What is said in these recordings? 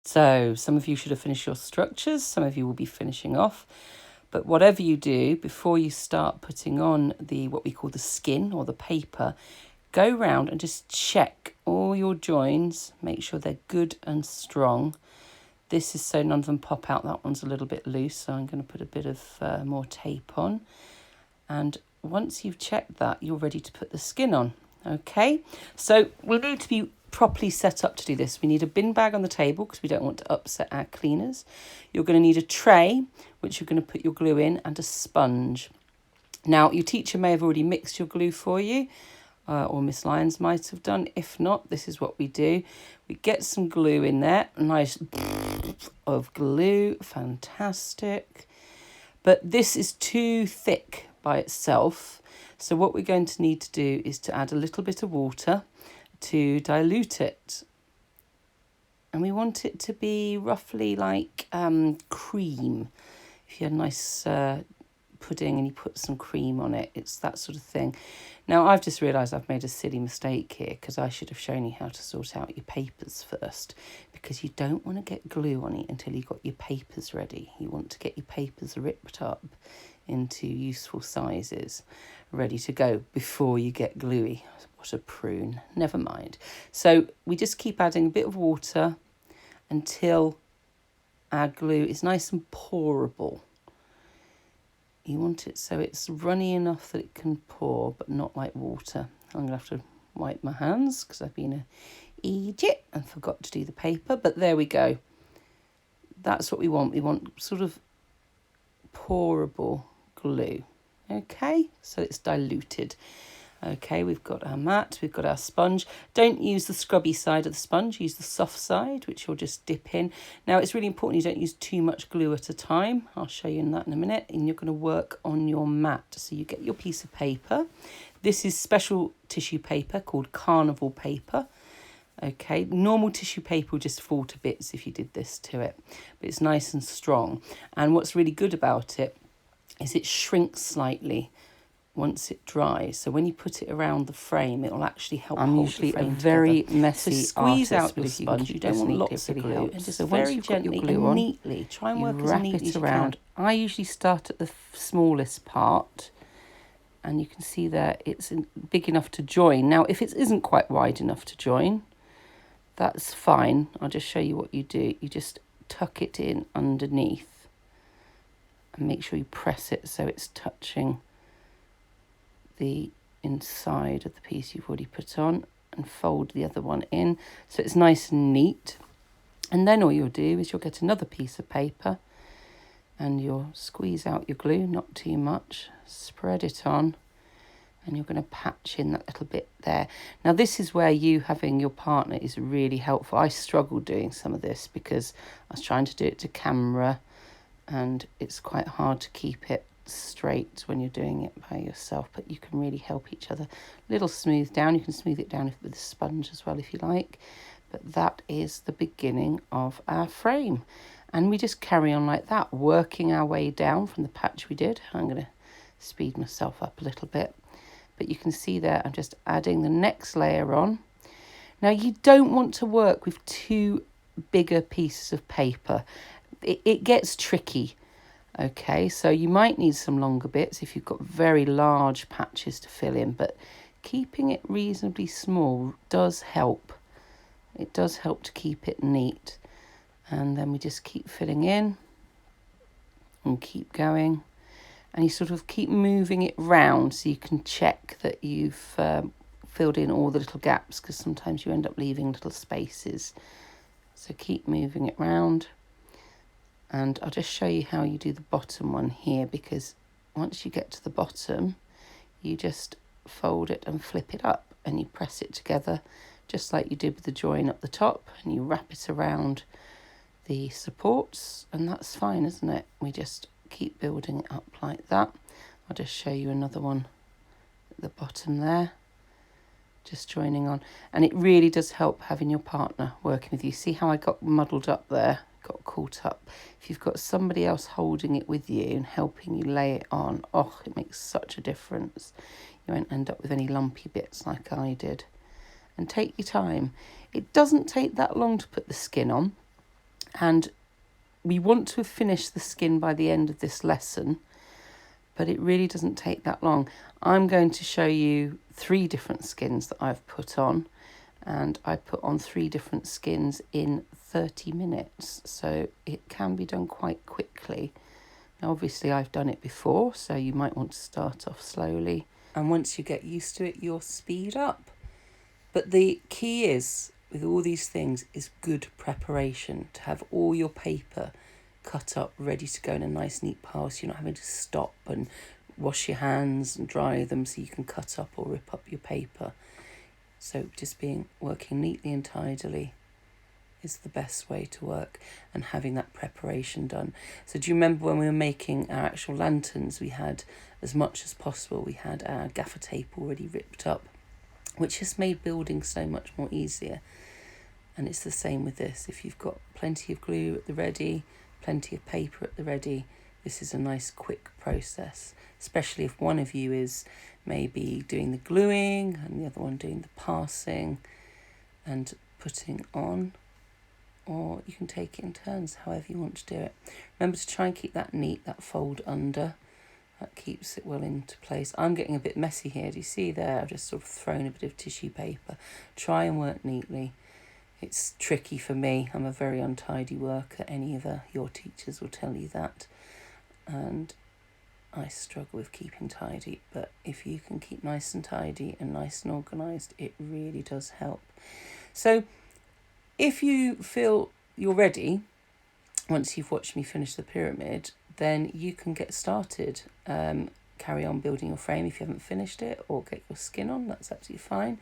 So some of you should have finished your structures, some of you will be finishing off. But whatever you do, before you start putting on the what we call the skin or the paper, go round and just check all your joins, make sure they're good and strong. This is so none of them pop out. That one's a little bit loose, so I'm going to put a bit of more tape on. And once you've checked that, you're ready to put the skin on. Okay, so we need to be properly set up to do this. We need a bin bag on the table because we don't want to upset our cleaners. You're going to need a tray, which you're going to put your glue in, and a sponge. Now, your teacher may have already mixed your glue for you, or Miss Lyons might have done. If not, this is what we do. We get some glue in there, a nice of glue, fantastic. But this is too thick by itself. So what we're going to need to do is to add a little bit of water to dilute it. And we want it to be roughly like cream. If you had a nice pudding and you put some cream on it, it's that sort of thing. Now, I've just realised I've made a silly mistake here because I should have shown you how to sort out your papers first, because you don't want to get glue on it until you've got your papers ready. You want to get your papers ripped up into useful sizes, ready to go before you get gluey. What a prune. Never mind. So we just keep adding a bit of water until our glue is nice and pourable. You want it so it's runny enough that it can pour, but not like water. I'm going to have to wipe my hands because I've been an idiot and forgot to do the paper. But there we go. That's what we want. We want sort of pourable glue. Okay, so it's diluted. Okay, we've got our mat, we've got our sponge. Don't use the scrubby side of the sponge, use the soft side, which you'll just dip in. Now, it's really important you don't use too much glue at a time. I'll show you that in a minute. And you're going to work on your mat. So you get your piece of paper. This is special tissue paper called carnival paper. Okay, normal tissue paper will just fall to bits if you did this to it. But it's nice and strong. And what's really good about it is it shrinks slightly once it dries. So when you put it around the frame, it will actually help hold the frame together. I'm usually a very messy artist. So squeeze out your sponge. You don't want lots of glue. And just very gently and neatly. Try and work as neatly as you can. I usually start at the smallest part. And you can see there it's big enough to join. Now, if it isn't quite wide enough to join, that's fine. I'll just show you what you do. You just tuck it in underneath. And make sure you press it so it's touching the inside of the piece you've already put on, and fold the other one in so it's nice and neat. And then all you'll do is you'll get another piece of paper and you'll squeeze out your glue, not too much, spread it on, and you're going to patch in that little bit there. Now, this is where you having your partner is really helpful. I struggled doing some of this because I was trying to do it to camera and it's quite hard to keep it straight when you're doing it by yourself, but you can really help each other. A little smooth down. You can smooth it down with a sponge as well if you like. But that is the beginning of our frame. And we just carry on like that, working our way down from the patch we did. I'm going to speed myself up a little bit. But you can see there, I'm just adding the next layer on. Now, you don't want to work with two bigger pieces of paper. It gets tricky. Okay, so you might need some longer bits if you've got very large patches to fill in, but keeping it reasonably small does help. It does help to keep it neat. And then we just keep filling in and keep going. And you sort of keep moving it round so you can check that you've filled in all the little gaps, because sometimes you end up leaving little spaces. So keep moving it round. And I'll just show you how you do the bottom one here, because once you get to the bottom, you just fold it and flip it up and you press it together just like you did with the join up the top, and you wrap it around the supports, and that's fine, isn't it? We just keep building it up like that. I'll just show you another one at the bottom there, just joining on. And it really does help having your partner working with you. See how I got muddled up there? Got caught up. If you've got somebody else holding it with you and helping you lay it on, oh, it makes such a difference. You won't end up with any lumpy bits like I did. And take your time. It doesn't take that long to put the skin on. And we want to have finished the skin by the end of this lesson, but it really doesn't take that long. I'm going to show you 3 different skins that I've put on, and I put on 3 different skins in 30 minutes, so it can be done quite quickly. Now obviously I've done it before, so you might want to start off slowly, and once you get used to it you'll speed up. But the key is, with all these things, is good preparation, to have all your paper cut up ready to go in a nice neat pile, so you're not having to stop and wash your hands and dry them so you can cut up or rip up your paper. So just working neatly and tidily is the best way to work, and having that preparation done. So do you remember when we were making our actual lanterns, we had, as much as possible, we had our gaffer tape already ripped up, which just made building so much more easier. And it's the same with this. If you've got plenty of glue at the ready, plenty of paper at the ready, this is a nice quick process, especially if one of you is maybe doing the gluing and the other one doing the passing and putting on, or you can take it in turns, however you want to do it. Remember to try and keep that neat, that fold under. That keeps it well into place. I'm getting a bit messy here. Do you see there? I've just sort of thrown a bit of tissue paper. Try and work neatly. It's tricky for me. I'm a very untidy worker. Any of your teachers will tell you that. And I struggle with keeping tidy. But if you can keep nice and tidy and nice and organised, it really does help. So if you feel you're ready, once you've watched me finish the pyramid, then you can get started. Carry on building your frame if you haven't finished it, or get your skin on, that's absolutely fine.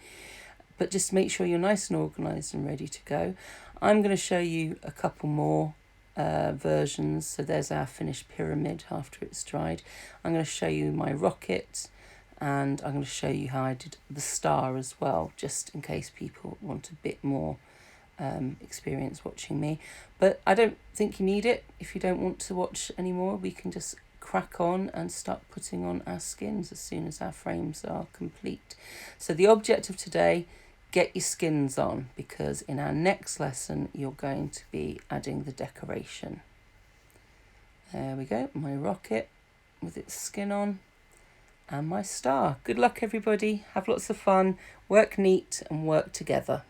But just make sure you're nice and organised and ready to go. I'm going to show you a couple more versions. So there's our finished pyramid after it's dried. I'm going to show you my rocket, and I'm going to show you how I did the star as well, just in case people want a bit more experience watching me. But I don't think you need it. If you don't want to watch anymore, we can just crack on and start putting on our skins as soon as our frames are complete. So the object of today, get your skins on, because in our next lesson you're going to be adding the decoration. There we go, my rocket with its skin on, and my star. Good luck everybody, have lots of fun, work neat and work together.